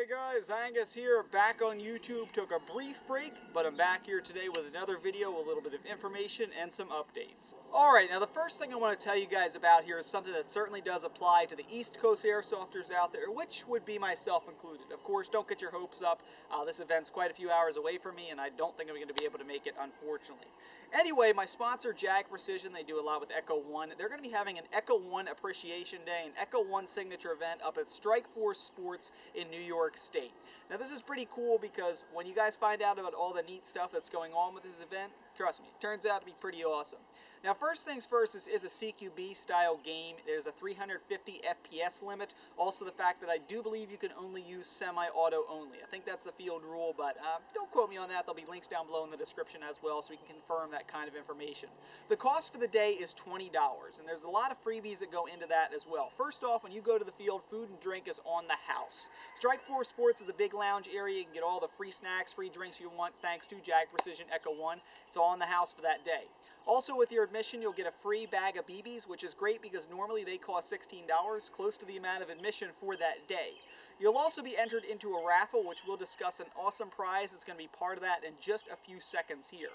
Hey guys, Angus here, back on YouTube. Took a brief break, but I'm back here today with another video, a little bit of information and some updates. Alright, now the first thing I want to tell you guys about here is something that certainly does apply to the East Coast airsofters out there, which would be myself included. Of course, don't get your hopes up. This event's quite a few hours away from me, and I don't think I'm going to be able to make it, unfortunately. Anyway, my sponsor, Jag Precision, they do a lot with ECHO1. They're going to be having an ECHO1 Appreciation Day, an ECHO1 signature event up at Strikeforce Sports in New York State. Now this is pretty cool because when you guys find out about all the neat stuff that's going on with this event, trust me, it turns out to be pretty awesome. Now first things first, this is a CQB style game. There's a 350 FPS limit. Also the fact that I do believe you can only use semi-auto only. I think that's the field rule, but don't quote me on that. There'll be links down below in the description as well so we can confirm that kind of information. The cost for the day is $20, and there's a lot of freebies that go into that as well. First off, when you go to the field, food and drink is on the house. Strikeforce Sports is a big lounge area. You can get all the free snacks, free drinks you want thanks to Jag Precision ECHO1. It's all in the house for that day. Also, with your admission, you'll get a free bag of BBs, which is great because normally they cost $16, close to the amount of admission for that day. You'll also be entered into a raffle, which we'll discuss an awesome prize that's going to be part of that in just a few seconds here.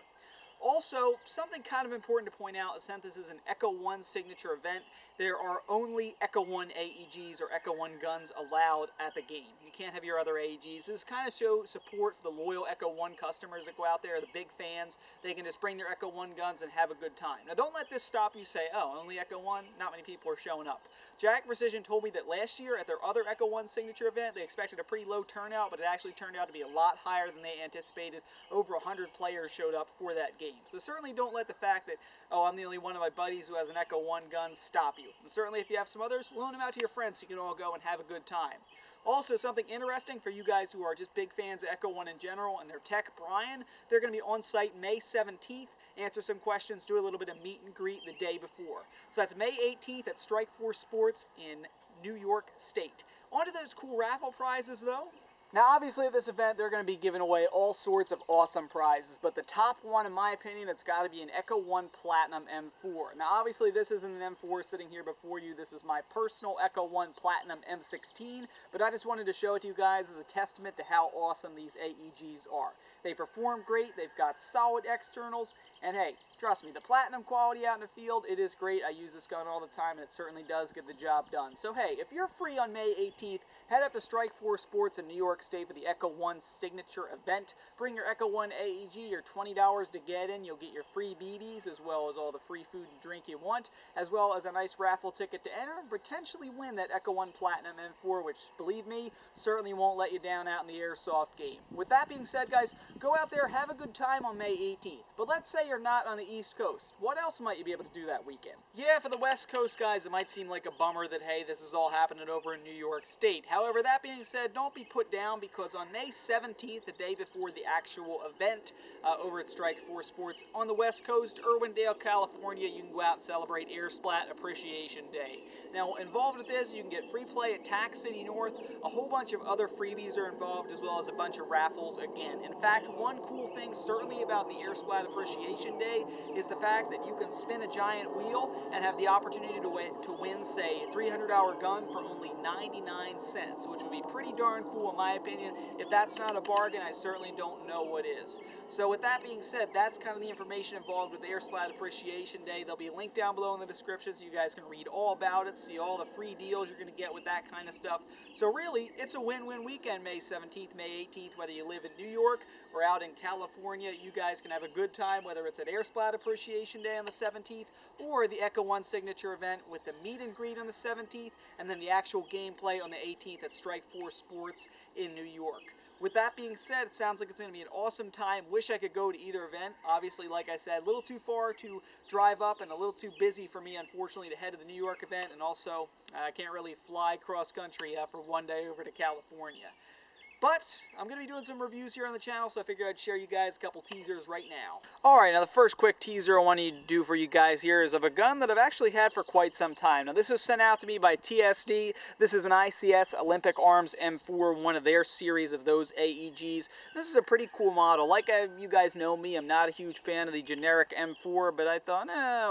Also, something kind of important to point out is since this is an ECHO1 signature event, there are only ECHO1 AEGs or ECHO1 guns allowed at the game. You can't have your other AEGs. This kind of shows support for the loyal ECHO1 customers that go out there, the big fans. They can just bring their ECHO1 guns and have a good time. Now don't let this stop you say, oh, only ECHO1? Not many people are showing up. Jag Precision told me that last year at their other ECHO1 signature event, they expected a pretty low turnout, but it actually turned out to be a lot higher than they anticipated. Over 100 players showed up for that game. So certainly don't let the fact that, oh, I'm the only one of my buddies who has an ECHO1 gun stop you. And certainly if you have some others, loan them out to your friends so you can all go and have a good time. Also, something interesting for you guys who are just big fans of ECHO1 in general and their tech, Brian, they're going to be on site May 17th, answer some questions, do a little bit of meet and greet the day before. So that's May 18th at Strikeforce Sports in New York State. On to those cool raffle prizes though. Now obviously at this event they're going to be giving away all sorts of awesome prizes, but the top one in my opinion, it's got to be an ECHO1 Platinum M4. Now obviously this isn't an M4 sitting here before you, this is my personal ECHO1 Platinum M16, but I just wanted to show it to you guys as a testament to how awesome these AEGs are. They perform great, they've got solid externals, and hey, trust me, the Platinum quality out in the field, it is great. I use this gun all the time and it certainly does get the job done. So hey, if you're free on May 18th, head up to Strikeforce Sports in New York State for the ECHO1 signature event. Bring your ECHO1 AEG, your $20 to get in. You'll get your free BBs as well as all the free food and drink you want, as well as a nice raffle ticket to enter and potentially win that ECHO1 Platinum M4, which, believe me, certainly won't let you down out in the airsoft game. With that being said, guys, go out there, have a good time on May 18th. But let's say you're not on the East Coast. What else might you be able to do that weekend? Yeah, for the West Coast guys, it might seem like a bummer that, hey, this is all happening over in New York State. However, that being said, don't be put down because on May 17th, the day before the actual event over at Strikeforce Sports on the West Coast, Irwindale, California, you can go out and celebrate Airsplat Appreciation Day. Now, involved with this, you can get free play at Tax City North. A whole bunch of other freebies are involved, as well as a bunch of raffles again. In fact, one cool thing certainly about the Airsplat Appreciation Day is the fact that you can spin a giant wheel and have the opportunity to win, say, a 300-hour gun for only 99 cents, which would be pretty darn cool in my opinion. If that's not a bargain, I certainly don't know what is. So with that being said, that's kind of the information involved with the Airsplat Appreciation Day. There'll be a link down below in the description so you guys can read all about it, see all the free deals you're going to get with that kind of stuff. So really, it's a win-win weekend, May 17th, May 18th, whether you live in New York or out in California. You guys can have a good time, whether it's at Airsplat Appreciation Day on the 17th or the ECHO1 signature event with the meet and greet on the 17th and then the actual gameplay on the 18th at Strikeforce Sports in New York. With that being said, it sounds like it's going to be an awesome time. Wish I could go to either event. Obviously, like I said, a little too far to drive up and a little too busy for me, unfortunately, to head to the New York event. And also, I can't really fly cross-country for one day over to California. But I'm going to be doing some reviews here on the channel, so I figured I'd share you guys a couple teasers right now. Alright, now the first quick teaser I want to do for you guys here is of a gun that I've actually had for quite some time. Now this was sent out to me by TSD. This is an ICS Olympic Arms M4, one of their series of those AEGs. This is a pretty cool model. Like you guys know me, I'm not a huge fan of the generic M4, but I thought,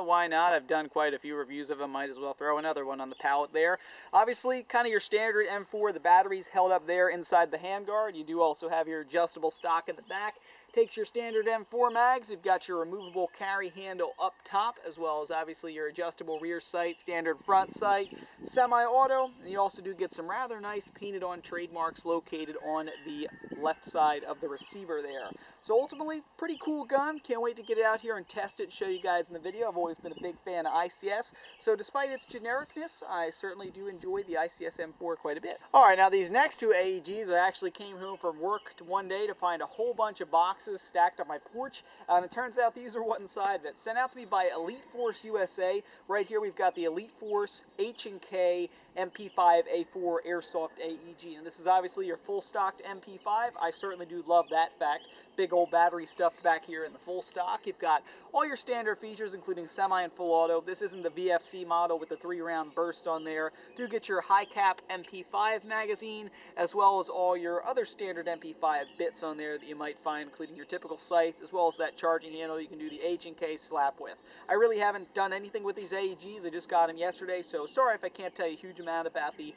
why not? I've done quite a few reviews of them, might as well throw another one on the palette there. Obviously, kind of your standard M4, the battery's held up there inside the handguard. You do also have your adjustable stock at the back. Takes your standard M4 mags. You've got your removable carry handle up top, as well as obviously your adjustable rear sight, standard front sight, semi-auto, and you also do get some rather nice painted on trademarks located on the left side of the receiver there. So ultimately, pretty cool gun. Can't wait to get it out here and test it and show you guys in the video. I've always been a big fan of ICS, so despite its genericness, I certainly do enjoy the ICS M4 quite a bit. Alright, now these next two AEGs, I actually came home from work one day to find a whole bunch of boxes stacked on my porch, and it turns out these are what inside of it. Sent out to me by Elite Force USA. Right here we've got the Elite Force H&K MP5A4 Airsoft AEG, and this is obviously your full stocked MP5. I certainly do love that fact. Big old battery stuffed back here in the full stock. You've got all your standard features, including semi and full auto. This isn't the VFC model with the 3-round burst on there. Do get your high cap MP5 magazine, as well as all your other standard MP5 bits on there that you might find, including your typical sights, as well as that charging handle you can do the H&K slap with. I really haven't done anything with these AEGs. I just got them yesterday, so sorry if I can't tell you a huge amount about the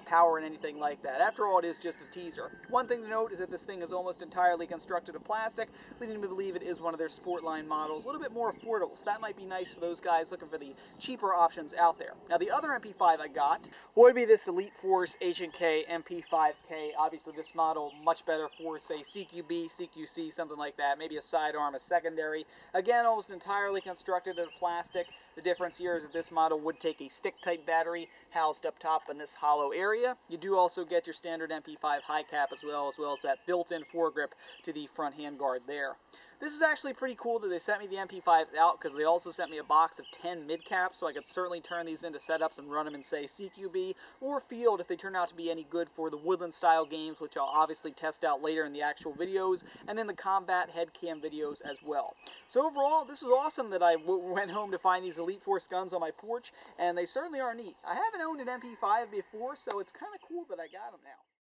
power and anything like that. After all, it is just a teaser. One thing to note is that this thing is almost entirely constructed of plastic, leading me to believe it is one of their sport line models, a little bit more affordable, so that might be nice for those guys looking for the cheaper options out there. Now the other MP5 I got would be this Elite Force H&K MP5K. Obviously this model much better for, say, CQB, CQC, something like that, maybe a sidearm, a secondary. Again, almost entirely constructed of plastic. The difference here is that this model would take a stick-type battery housed up top in this hollow area. You do also get your standard MP5 high cap as well as that built-in foregrip to the front handguard there. This is actually pretty cool that they sent me the MP5s out, because they also sent me a box of 10 mid-caps, so I could certainly turn these into setups and run them in, say, CQB or Field if they turn out to be any good for the woodland-style games, which I'll obviously test out later in the actual videos and in the combat head cam videos as well. So overall, this was awesome that I went home to find these Elite Force guns on my porch, and they certainly are neat. I haven't owned an MP5 before, so it's kind of cool that I got them now.